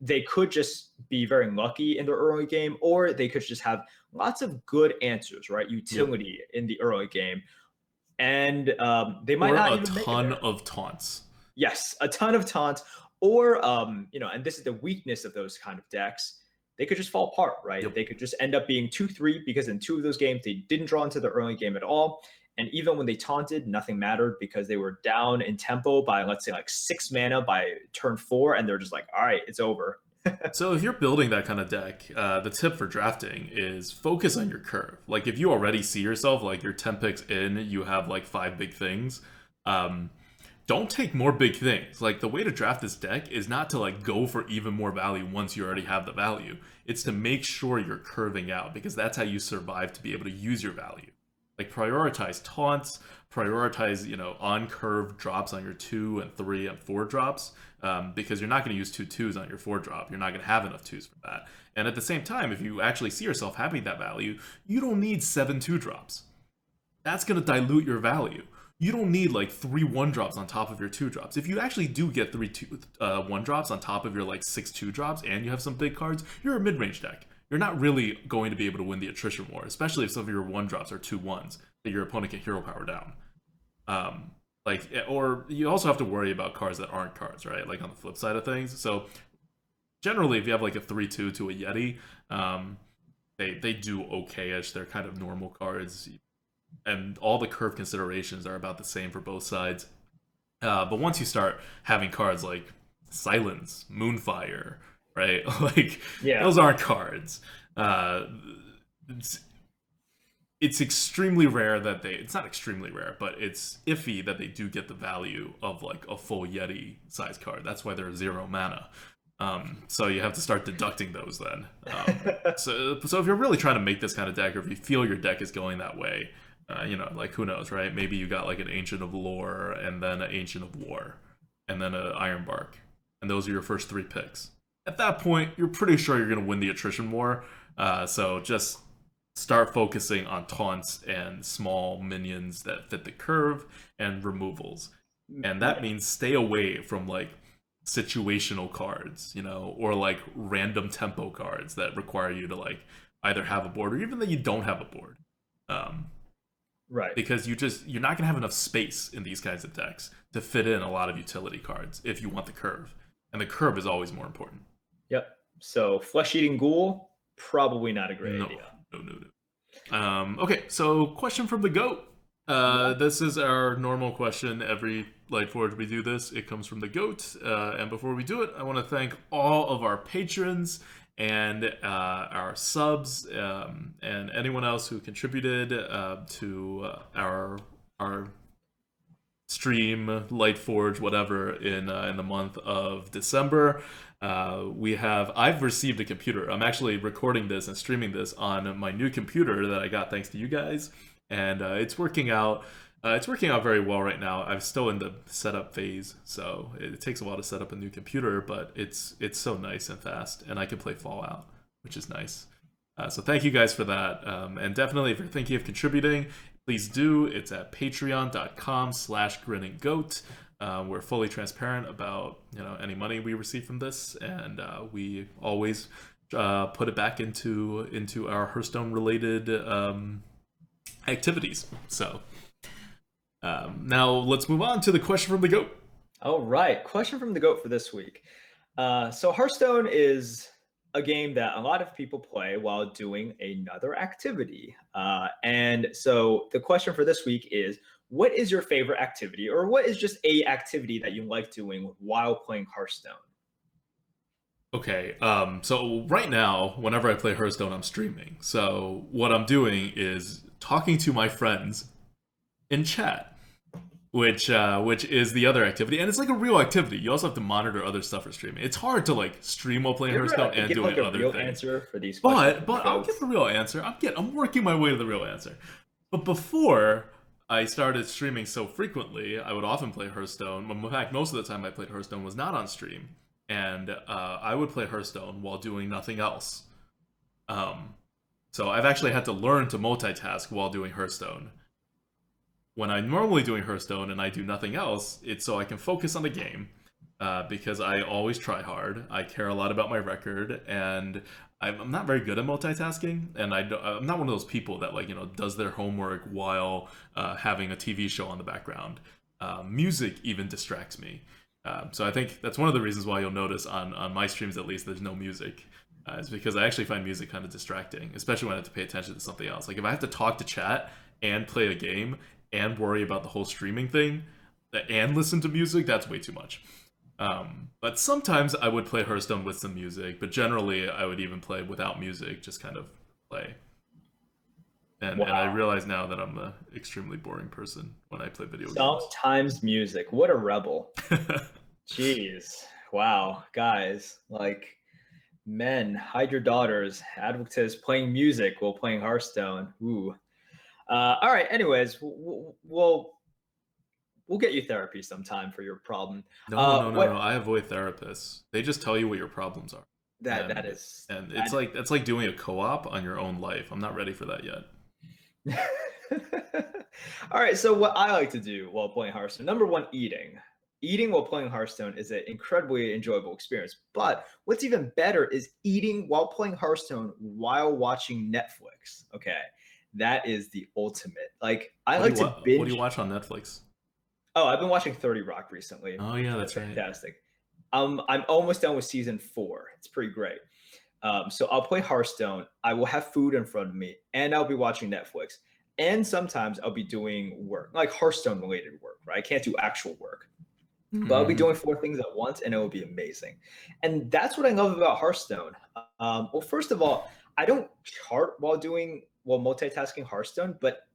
they could just be very lucky in the early game, or they could just have lots of good answers, right? Utility in the early game. And they might not even make a ton of taunts. Yes, a ton of taunts. Or, and this is the weakness of those kind of decks. they could just fall apart, right? Yep. They could just end up being 2-3 because in 2 of those games, they didn't draw into the early game at all. And even when they taunted, nothing mattered because they were down in tempo by, let's say, like 6 mana by turn 4. And they're just like, all right, it's over. So if you're building that kind of deck, the tip for drafting is focus on your curve. Like if you already see yourself, like you're 10 picks in, you have like 5 big things, don't take more big things. Like the way to draft this deck is not to like go for even more value once you already have the value. It's to make sure you're curving out, because that's how you survive to be able to use your value. Like prioritize taunts, prioritize, you know, on curve drops on your 2 and 3 and 4 drops, because you're not going to use 2/2s on your 4 drop. You're not going to have enough 2s for that. And at the same time, if you actually see yourself having that value, you don't need 7 2 drops. That's going to dilute your value. You don't need like 3 1 drops on top of your 2 drops. If you actually do get 3 1 drops on top of your like 6 2 drops and you have some big cards, you're a mid-range deck. You're not really going to be able to win the attrition war, especially if some of your 1 drops are 2 1s that your opponent can hero power down. Or you also have to worry about cards that aren't cards, right? Like on the flip side of things. So generally, if you have like a 3/2 to a Yeti, they do okay-ish. They're kind of normal cards, and all the curve considerations are about the same for both sides. But once you start having cards like Silence, Moonfire, right? Like those aren't cards. It's extremely rare that it's not extremely rare, but it's iffy that they do get the value of like a full Yeti size card. That's why they're 0 mana. So you have to start deducting those then. So if you're really trying to make this kind of deck, or if you feel your deck is going that way, you know, like who knows, right? Maybe you got like an Ancient of Lore, and then an Ancient of War, and then an Ironbark, and those are your first 3 picks. At that point, you're pretty sure you're going to win the attrition war. So just start focusing on taunts and small minions that fit the curve and removals. And that means stay away from like situational cards, you know, or like random tempo cards that require you to like either have a board or even that you don't have a board. Right. Because you're not gonna have enough space in these kinds of decks to fit in a lot of utility cards if you want the curve. And the curve is always more important. Yep. So flesh-eating ghoul, probably not a great idea. No. Okay, so question from the GOAT. This is our normal question. Every Lightforge we do this. It comes from the GOAT. And before we do it, I want to thank all of our patrons and our subs and anyone else who contributed to our stream, Lightforge, whatever, in the month of December. I've received a computer. I'm actually recording this and streaming this on my new computer that I got thanks to you guys, and it's working out. It's working out very well right now. I'm still in the setup phase, so it takes a while to set up a new computer, but it's so nice and fast, and I can play Fallout, which is nice. So thank you guys for that, and definitely if you're thinking of contributing, please do. It's at patreon.com/grinninggoat. We're fully transparent about, you know, any money we receive from this, and we always put it back into our Hearthstone related activities. So now let's move on to the question from the GOAT. All right, question from the GOAT for this week. So Hearthstone is a game that a lot of people play while doing another activity. And so the question for this week is, what is your favorite activity, or what is just a activity that you like doing while playing Hearthstone? Okay, so right now, whenever I play Hearthstone, I'm streaming. So what I'm doing is talking to my friends in chat, which is the other activity, and it's like a real activity. You also have to monitor other stuff for streaming. It's hard to like stream while playing Hearthstone and doing like a other real things. Answer for these but I'll give the real answer. I'm working my way to the real answer. But before I started streaming so frequently, I would often play Hearthstone. In fact, most of the time I played Hearthstone was not on stream, and I would play Hearthstone while doing nothing else. So I've actually had to learn to multitask while doing Hearthstone. When I'm normally doing Hearthstone and I do nothing else, it's so I can focus on the game, because I always try hard. I care a lot about my record, and I'm not very good at multitasking, and I'm not one of those people that, like, you know, does their homework while having a TV show on the background. Music even distracts me. So I think that's one of the reasons why you'll notice on my streams at least there's no music. Is because I actually find music kind of distracting, especially when I have to pay attention to something else. Like if I have to talk to chat and play a game and worry about the whole streaming thing and listen to music, that's way too much. But sometimes I would play Hearthstone with some music, but generally I would even play without music, just kind of play. And I Wow. realize now that I'm an extremely boring person when I play video games. Sometimes music. What a rebel. Jeez. Wow. Guys, like, men, hide your daughters. ADWCTA is playing music while playing Hearthstone. Ooh. All right. Anyways, we'll get you therapy sometime for your problem. No, no, no, no. What I avoid therapists. They just tell you what your problems are. that And is and it's that. like that's like doing a co-op on your own life. I'm not ready for that yet. All right. So what I like to do while playing Hearthstone, number one, eating. Eating while playing Hearthstone is an incredibly enjoyable experience. But what's even better is eating while playing Hearthstone while watching Netflix. Okay. That is the ultimate. Like I like to What do you binge. watch on Netflix? Oh, I've been watching 30 Rock recently. Oh yeah, That's that's right. fantastic. I'm almost done with season 4. It's pretty great. So I'll play Hearthstone. I will have food in front of me, and I'll be watching Netflix. And sometimes I'll be doing work, like Hearthstone related work, right? I can't do actual work, but I'll be Mm-hmm. doing 4 things at once, and it will be amazing. And that's what I love about Hearthstone. Well, first of all, I don't chart while multitasking Hearthstone, but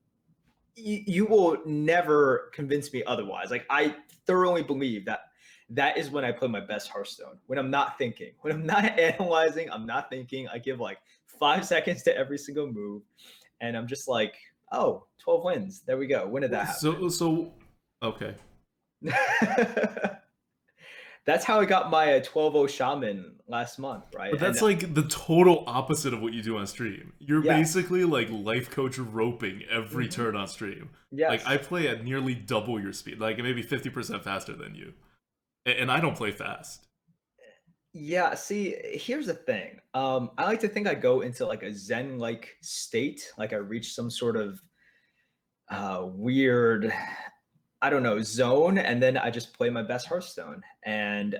you will never convince me otherwise. Like I thoroughly believe that that is when I play my best Hearthstone. When I'm not thinking, when I'm not analyzing, I'm not thinking. I give like 5 seconds to every single move, and I'm just like, oh, 12 wins. There we go. When did that So okay. happen? That's how I got my 12-0 shaman last month, right? But And that's like the total opposite of what you do on stream. You're yes, basically like life coach roping every mhm, turn on stream. Like I yes. play at nearly double your speed, like maybe 50% faster than you. And I don't play fast. Yeah, see, here's the thing. I like to think I go into like a zen-like state, like I reach some sort of weird, I don't know, zone, and then I just play my best Hearthstone. And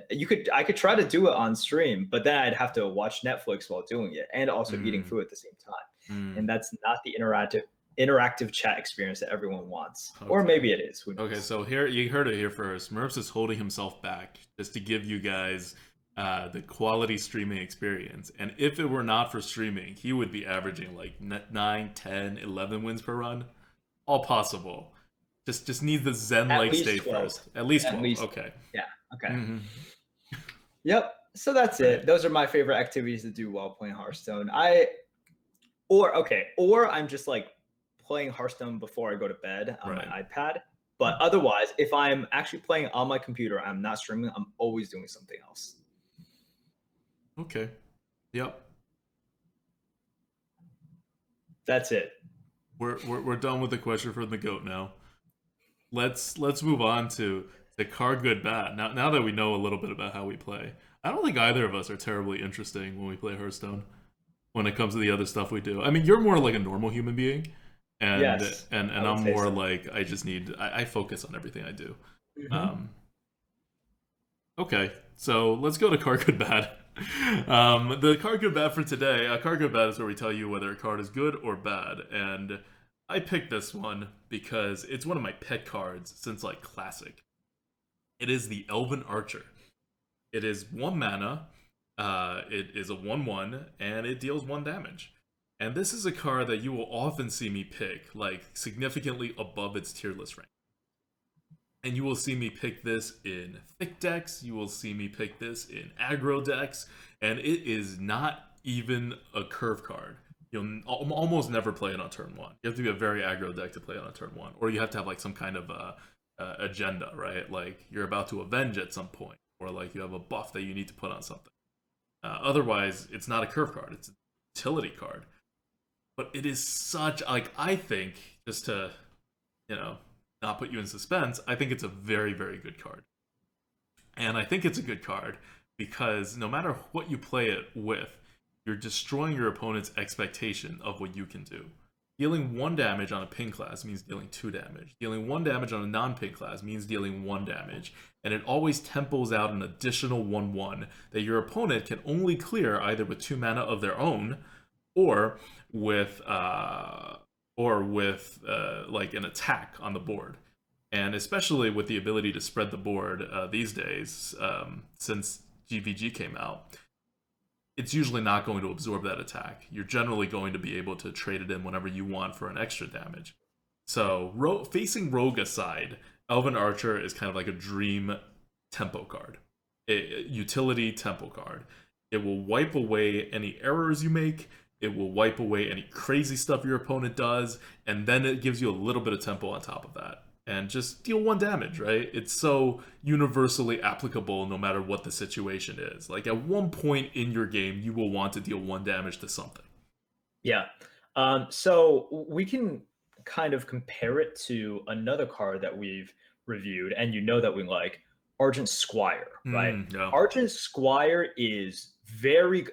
I could try to do it on stream, but then I'd have to watch Netflix while doing it, and also eating Mm, food at the same time. And mm, that's not the interactive chat experience that everyone wants, or okay. maybe it is. Who Okay, knows? so here you heard it here first. Merps is holding himself back just to give you guys the quality streaming experience. And if it were not for streaming, he would be averaging like 9, 10, 11 wins per run. All possible. Just needs the At zen-like least state 12. first. At least At 12. least 12. Okay. Yeah. Okay. Mm-hmm. Yep. So that's Right. it. Those are my favorite activities to do while playing Hearthstone. Or I'm just like playing Hearthstone before I go to bed on my Right. iPad. But otherwise, if I'm actually playing on my computer, I'm not streaming, I'm always doing something else. Okay. Yep. That's it. We're done with the question from the goat now. Let's move on to the card good bad. Now that we know a little bit about how we play, I don't think either of us are terribly interesting when we play Hearthstone. When it comes to the other stuff we do, I mean, you're more like a normal human being, and Yes, I would I'm say more so. like I focus on everything I do. Hmm. Um, okay, so let's go to card good bad. The card good bad for today. Card good bad is where we tell you whether a card is good or bad, and I picked this one because it's one of my pet cards since like Classic. It is the Elven Archer. It is 1 mana. It is a 1/1, and it deals 1 damage. And this is a card that you will often see me pick, like significantly above its tier list rank. And you will see me pick this in thick decks. You will see me pick this in aggro decks, and it is not even a curve card. You'll almost never play it on turn one. You have to be a very aggro deck to play it on turn one, or you have to have like some kind of agenda, right? Like you're about to avenge at some point, or like you have a buff that you need to put on something. Otherwise, it's not a curve card; it's a utility card. But it is such like I think just to you know not put you in suspense. I think it's a very very good card, and I think it's a good card because no matter what you play it with, you're destroying your opponent's expectation of what you can do. Dealing 1 damage on a ping class means dealing 2 damage. Dealing 1 damage on a non-ping class means dealing 1 damage. And it always tempos out an additional 1/1 that your opponent can only clear either with 2 mana of their own or with like an attack on the board. And especially with the ability to spread the board these days, since GVG came out, it's usually not going to absorb that attack. You're generally going to be able to trade it in whenever you want for an extra damage. So facing Rogue aside, Elven Archer is kind of like a dream tempo card. Utility tempo card. It will wipe away any errors you make, it will wipe away any crazy stuff your opponent does, and then it gives you a little bit of tempo on top of that. And just deal 1 damage, right? It's so universally applicable no matter what the situation is. Like, at one point in your game, you will want to deal 1 damage to something. Yeah. So we can kind of compare it to another card that we've reviewed, and you know that we like, Argent Squire, right? Yeah. Argent Squire is very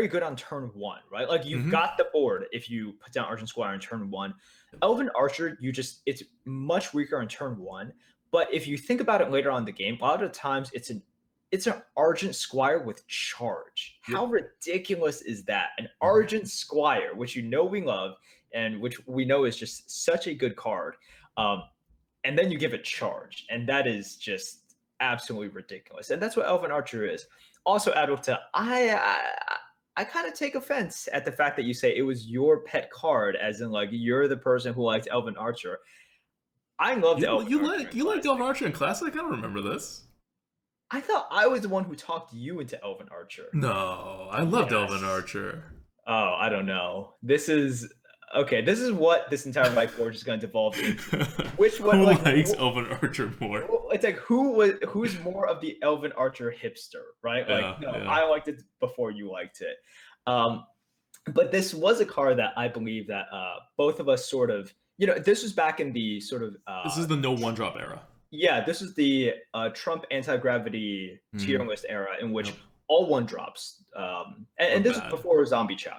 good on turn 1, right? Like, you've got the board if you put down Argent Squire on turn 1. Elven Archer, it's much weaker on turn 1, but if you think about it later on in the game, a lot of the times it's an Argent Squire with charge. How ridiculous is that? An Argent Squire, which you know we love, and which we know is just such a good card. And then you give it charge, and that is just absolutely ridiculous. And that's what Elven Archer is. Also, ADWCTA, I kind of take offense at the fact that you say it was your pet card, as in like you're the person who liked Elven Archer. I loved Elven Archer. You liked Elven Archer in Classic? I don't remember this. I thought I was the one who talked you into Elven Archer. No, I loved Elven Archer. Oh, I don't know. This is what this entire Lightforge is going to devolve into. Which one likes Elven Archer more? It's like who's more of the Elven Archer hipster, right? Like, I liked it before you liked it. But this was a card that I believe that both of us sort of, this was back in the sort of this is the no 1-drop era. Yeah, this is the Trump anti-gravity tier list era in which all 1-drops, and this is before Zombie Chow,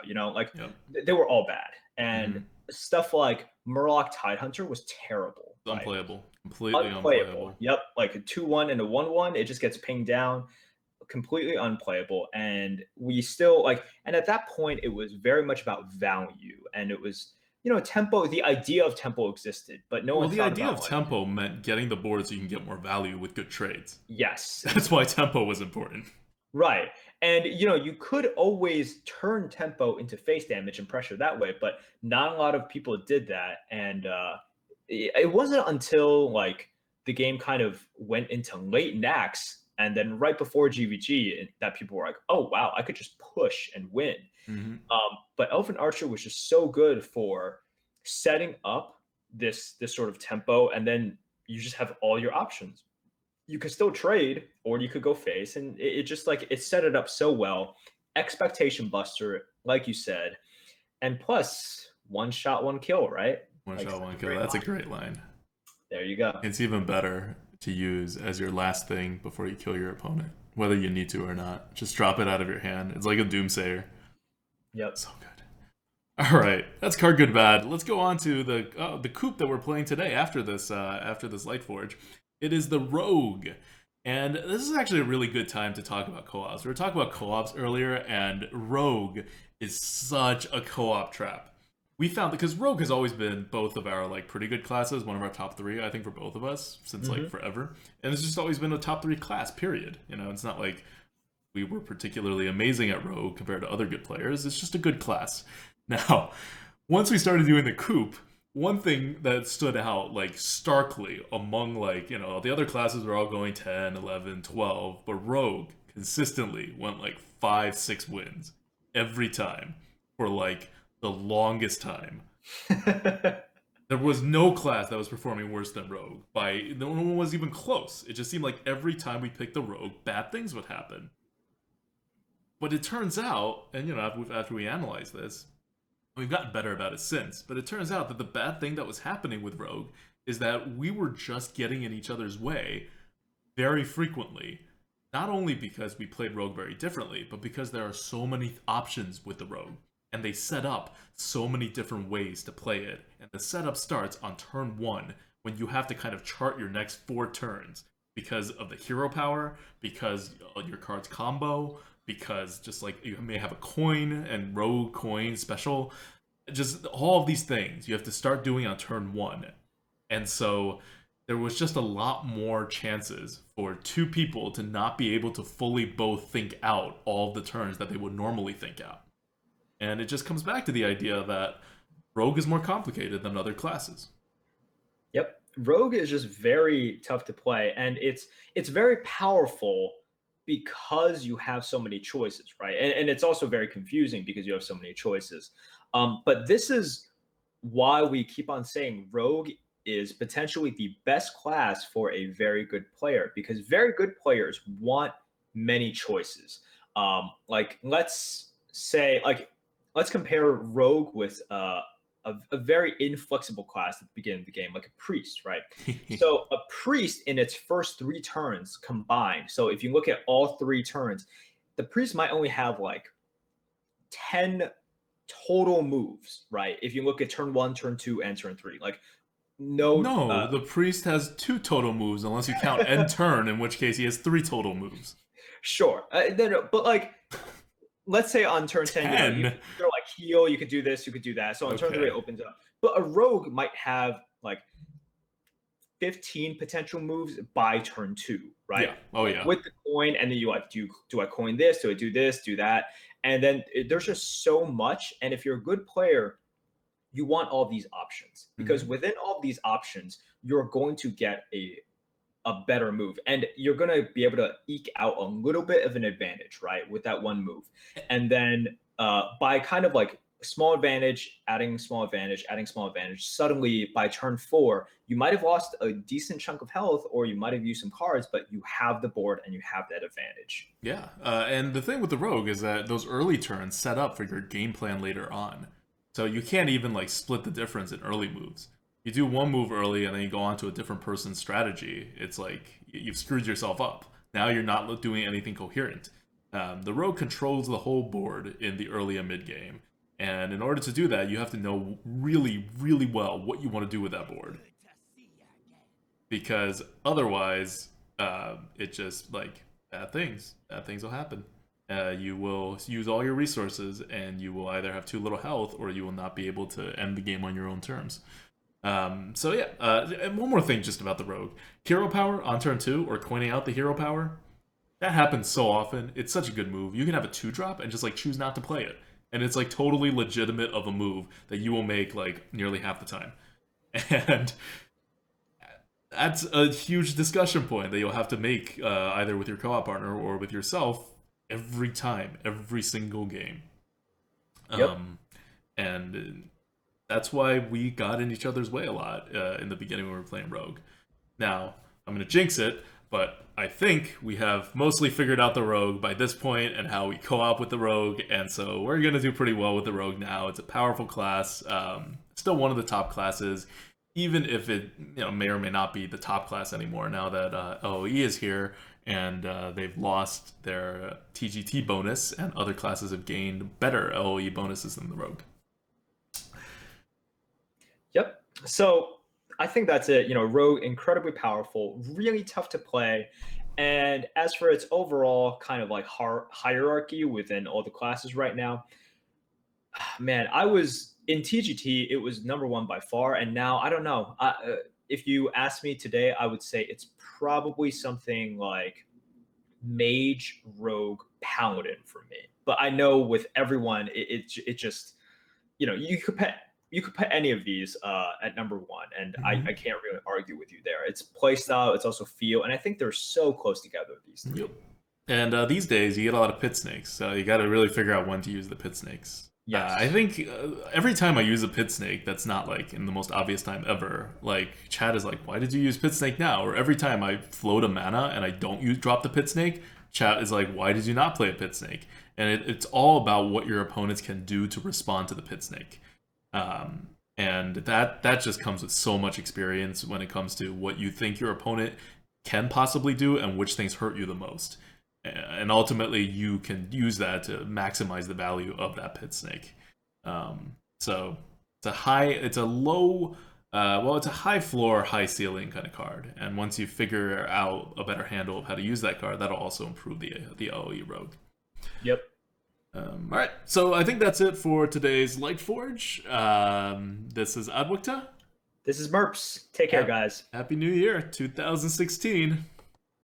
they were all bad. And stuff like Murloc Tidehunter was terrible. Unplayable. Completely unplayable. Yep, like a 2/1 and a 1/1, it just gets pinged down. Completely unplayable. And we still and at that point, it was very much about value. And it was, tempo, the idea of tempo existed, but no one thought about it. The idea of tempo meant getting the board so you can get more value with good trades. Yes. That's why tempo was important. Right. And, you could always turn tempo into face damage and pressure that way, but not a lot of people did that. And it wasn't until, the game kind of went into late Nax and then right before GVG that people were like, oh, wow, I could just push and win. But Elven Archer was just so good for setting up this sort of tempo, and then you just have all your options. You could still trade, or you could go face, and it just it set it up so well. Expectation buster, like you said, and plus 1 shot, 1 kill, right? 1 shot, 1 kill. That's a great line. There you go. It's even better to use as your last thing before you kill your opponent, whether you need to or not. Just drop it out of your hand. It's like a Doomsayer. Yep. So good. All right, that's card good bad. Let's go on to the coup that we're playing today after this Lightforge. It is the Rogue, and this is actually a really good time to talk about co-ops. We were talking about co-ops earlier, and Rogue is such a co-op trap. We found, because Rogue has always been both of our pretty good classes, one of our top 3, I think, for both of us since forever, and it's just always been a top 3 class. Period. It's not like we were particularly amazing at Rogue compared to other good players. It's just a good class. Now, once we started doing the coup, one thing that stood out starkly among the other classes were all going 10, 11, 12, but Rogue consistently went 5, 6 wins every time for the longest time. There was no class that was performing worse than Rogue. No one was even close. It just seemed like every time we picked the Rogue, bad things would happen. But it turns out, and after we analyze this, we've gotten better about it since, but it turns out that the bad thing that was happening with Rogue is that we were just getting in each other's way very frequently. Not only because we played Rogue very differently, but because there are so many options with the Rogue. and they set up so many different ways to play it. And the setup starts on turn 1 when you have to kind of chart your next 4 turns because of the hero power, because your cards combo, because just like you may have a coin and rogue coin special, just all of these things you have to start doing on turn 1. And so there was just a lot more chances for 2 people to not be able to fully both think out all of the turns that they would normally think out. And it just comes back to the idea that Rogue is more complicated than other classes. Yep. Rogue is just very tough to play, and it's very powerful because you have so many choices, right? And it's also very confusing because you have so many choices. But this is why we keep on saying Rogue is potentially the best class for a very good player, because very good players want many choices. Like let's say, like let's compare Rogue with a very inflexible class at the beginning of the game, like a priest, right? So a priest in its first 3 turns combined. So if you look at all 3 turns, the priest might only have like 10 total moves, right? If you look at turn 1, turn 2, and turn 3, like no, the priest has 2 total moves unless you count end turn, in which case he has 3 total moves. Sure, but like let's say on turn 10, you know, you like heal, you could do this, you could do that. So on turn 3, it opens up. But a rogue might have like 15 potential moves by turn 2, right? Yeah. Oh, yeah. With the coin, and then you like, do I coin this? Do I do this? Do that? And then there's just so much. And if you're a good player, you want all these options, because within all these options, you're going to get a better move, and you're going to be able to eke out a little bit of an advantage, right, with that one move. And then by kind of like small advantage, adding small advantage, adding small advantage, suddenly by turn 4, you might have lost a decent chunk of health, or you might have used some cards, but you have the board and you have that advantage. Yeah, and the thing with the rogue is that those early turns set up for your game plan later on. So you can't even like split the difference in early moves. You do one move early and then you go on to a different person's strategy. It's like you've screwed yourself up. Now you're not doing anything coherent. The rogue controls the whole board in the early and mid game. And in order to do that, you have to know really, really well what you want to do with that board. Because otherwise, it just, like, bad things will happen. You will use all your resources, and you will either have too little health, or you will not be able to end the game on your own terms. So yeah, and one more thing just about the rogue. Hero power on turn 2, or coining out the hero power, that happens so often. It's such a good move. You can have a 2-drop and just like choose not to play it. And it's like totally legitimate of a move that you will make like nearly half the time. And that's a huge discussion point that you'll have to make either with your co-op partner or with yourself every time, every single game. Yep. And that's why we got in each other's way a lot in the beginning when we were playing Rogue. Now, I'm going to jinx it, but I think we have mostly figured out the Rogue by this point and how we co-op with the Rogue, and so we're going to do pretty well with the Rogue now. It's a powerful class, still one of the top classes, even if it may or may not be the top class anymore now that LOE is here and they've lost their TGT bonus, and other classes have gained better LOE bonuses than the Rogue. Yep. So I think that's it. Rogue, incredibly powerful, really tough to play. And as for its overall kind of like hierarchy within all the classes right now, man, I was in TGT, it was number 1 by far. And now, I don't know. If you ask me today, I would say it's probably something like Mage, Rogue, Paladin for me. But I know with everyone, it just, you could put any of these at number 1, and I can't really argue with you there. It's playstyle, it's also feel, and I think they're so close together, these 3. Yep. And these days, you get a lot of pit snakes, so you got to really figure out when to use the pit snakes. Yes. I think every time I use a pit snake, that's not like in the most obvious time ever. Like chat is like, "Why did you use pit snake now?" Or every time I float a mana and I don't drop the pit snake, chat is like, "Why did you not play a pit snake?" And it's all about what your opponents can do to respond to the pit snake. And that just comes with so much experience when it comes to what you think your opponent can possibly do and which things hurt you the most. And ultimately, you can use that to maximize the value of that pit snake. So it's a low, it's a high floor, high ceiling kind of card. And once you figure out a better handle of how to use that card, that'll also improve the AoE rogue. Yep. All right, so I think that's it for today's Lightforge. This is ADWCTA. This is Merps. Take care, guys. Happy New Year, 2016.